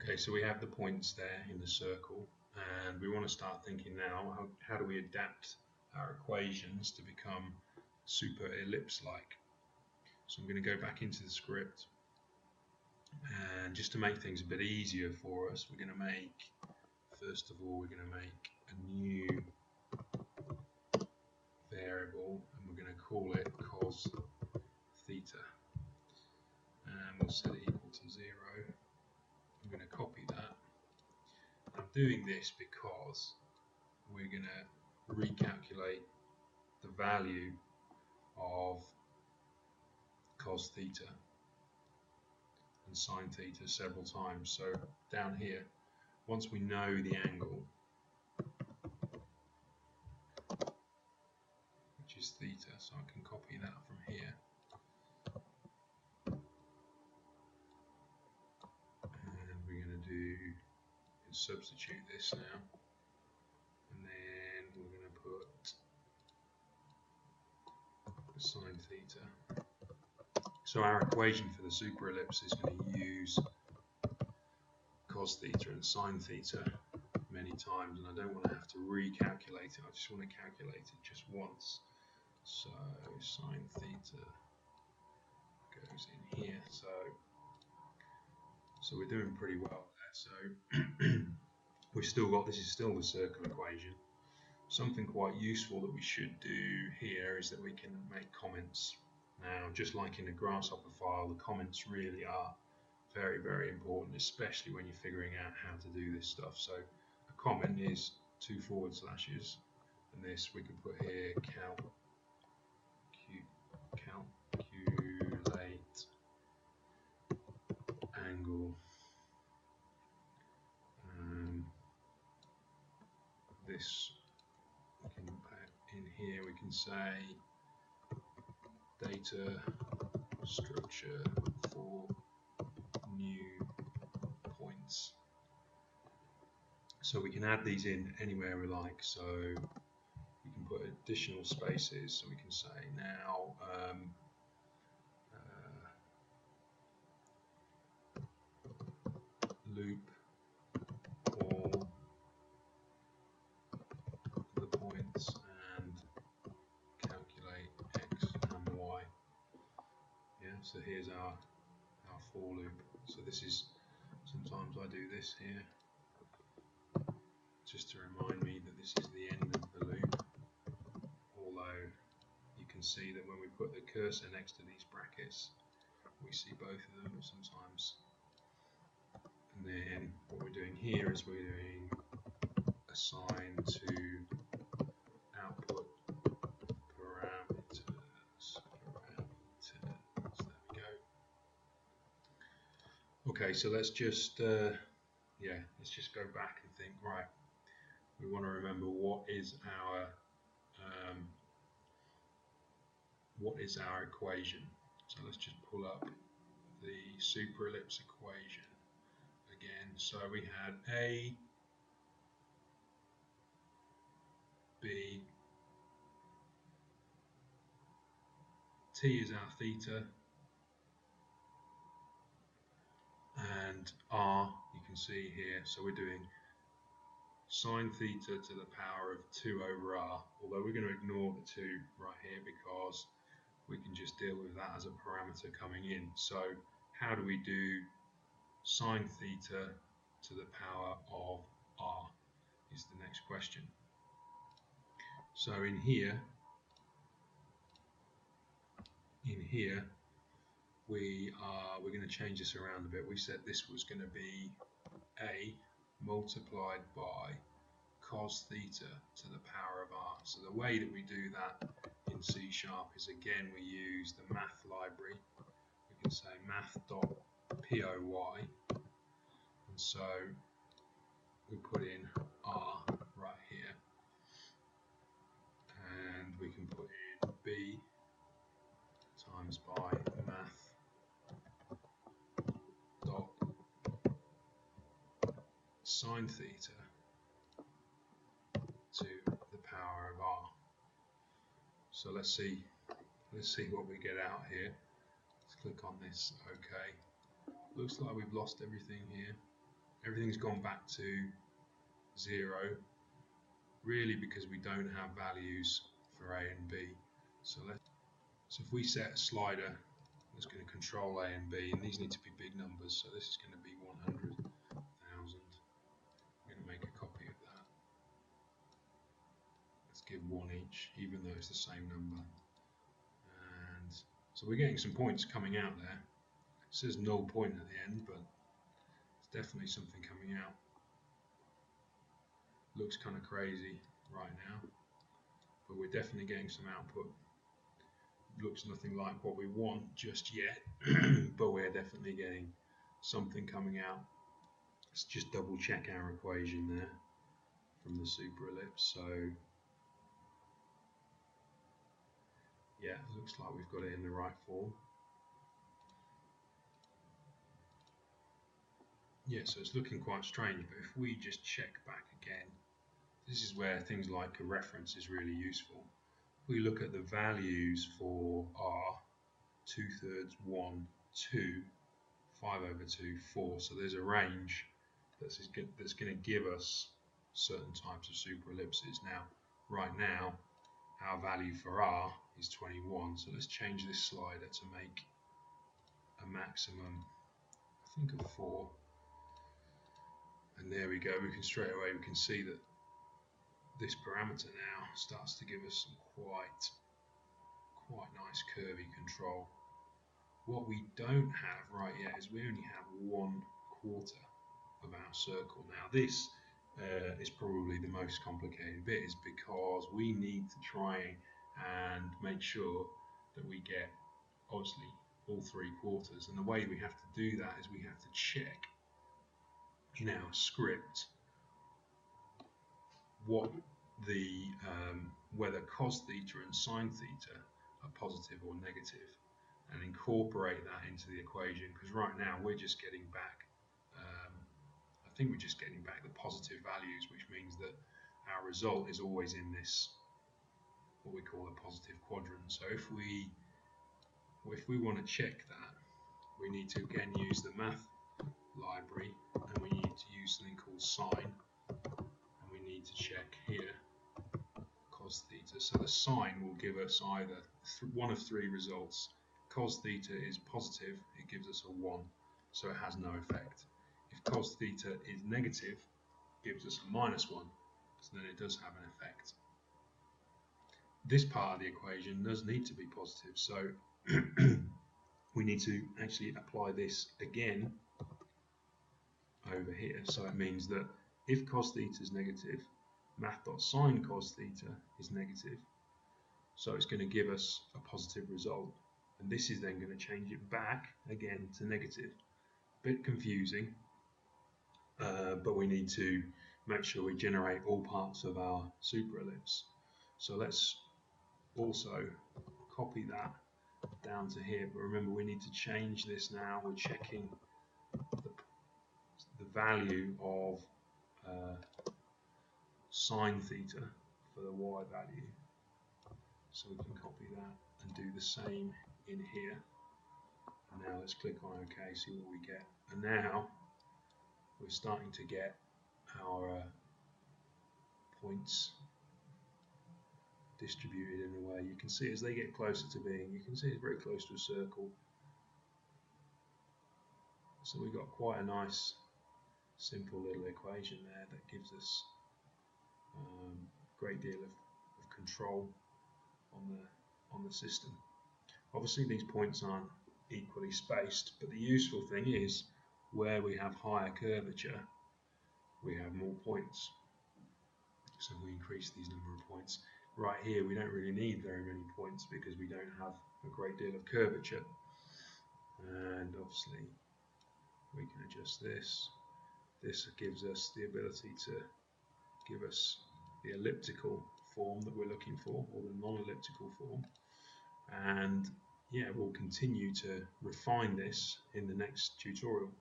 Okay, so we have the points there in the circle, and we want to start thinking now, how do we adapt our equations to become super ellipse-like? So I'm going to go back into the script, and just to make things a bit easier for us, we're going to make, first of all, we're going to make a new variable, and we're going to call it cos theta, and we'll set it equal to 0. I'm going to copy that. I'm doing this because we're going to recalculate the value of cos theta and sine theta several times. So down here, once we know the angle, which is theta, so I can copy that from here, and we're going to do, substitute this now, and then we're going to put the sine theta. So our equation for the super ellipse is going to use cos theta and sine theta many times, and I don't want to have to recalculate it. I just want to calculate it just once. So sine theta goes in here. So we're doing pretty well there. So we've still got, this is still the circle equation. Something quite useful that we should do here is that we can make comments. Now, just like in a grasshopper file, the comments really are very, very important, especially when you're figuring out how to do this stuff. So a comment is 2 forward slashes, and this we can put here calculate angle. This we can put in here, we can say data structure for new points. So we can add these in anywhere we like. So we can put additional spaces. So we can say now loop all the points and calculate x and y. Yeah, so here's our for loop. So this is, sometimes I do this here just to remind me that this is the end of the loop, although you can see that when we put the cursor next to these brackets we see both of them sometimes. And then what we're doing here is we're doing assign to output parameters. There we go. Okay, so let's just let's just go back and think. Right, we want to remember what is our equation. So let's just pull up the super ellipse equation again. So we had A, B, T is our theta, and R you can see here. So we're doing sine theta to the power of 2 over R, although we're going to ignore the 2 right here because we can just deal with that as a parameter coming in. So how do we do sine theta to the power of R is the next question. So in here we're going to change this around a bit. We said this was going to be A multiplied by cos theta to the power of R. So the way that we do that in C# is, again, we use the math library. We can say math.poy, and so we put in R right here, and we can put in B times by math dot sine theta to the power of R. So let's see what we get out here. Let's click on this. Okay, looks like we've lost everything here. everything's gone back to 0, really because we don't have values for A and B. So if we set a slider that's going to control A and B, and these need to be big numbers, so this is going to be 100,000. I'm going to make a copy of that. Let's give 1 each, even though it's the same number. And so we're getting some points coming out there. It says 0 point at the end, but it's definitely something coming out. Looks kind of crazy right now, but we're definitely getting some output. Looks nothing like what we want just yet, but we're definitely getting something coming out. Let's just double check our equation there from the super ellipse. So yeah, it looks like we've got it in the right form. Yeah, so it's looking quite strange, but if we just check back again, this is where things like a reference is really useful. If we look at the values for R, 2/3, 1, 2, 5/2, 4, so there's a range that's going to give us certain types of super ellipses. Now, right now, our value for R is 21, so let's change this slider to make a maximum, I think, of 4. And there we go, we can straight away, we can see that this parameter now starts to give us some quite nice curvy control. What we don't have right yet is we only have 1/4 of our circle. Now this is probably the most complicated bit, is because we need to try and make sure that we get, obviously, all 3/4, and the way we have to do that is we have to check in our script what the whether cos theta and sine theta are positive or negative, and incorporate that into the equation, because right now we're just getting back, I think we're just getting back the positive values, which means that our result is always in this, what we call a positive quadrant. So if we want to check that, we need to again use the math library, and we need to use something called sine, and we need to check here cos theta. So the sine will give us either one of 3 results. Cos theta is positive, it gives us a 1, so it has no effect. If cos theta is negative, it gives us a -1, so then it does have an effect. This part of the equation does need to be positive, so we need to actually apply this again over here. So it means that if cos theta is negative, math.sine cos theta is negative, so it's going to give us a positive result, and this is then going to change it back again to negative. Bit confusing, but we need to make sure we generate all parts of our super ellipse. So let's also copy that down to here, but remember we need to change this now. We're checking the value of sine theta for the y value, so we can copy that and do the same in here. And now let's click on OK, see what we get, and now we're starting to get our points distributed in a way. You can see as they get closer to being, you can see it's very close to a circle. So we've got quite a nice simple little equation there that gives us a great deal of control on the system. Obviously these points aren't equally spaced, but the useful thing is where we have higher curvature, we have more points. So we increase these number of points. Right here we don't really need very many points because we don't have a great deal of curvature, and obviously we can adjust this. This gives us the ability to give us the elliptical form that we're looking for, or the non-elliptical form, and yeah, we'll continue to refine this in the next tutorial.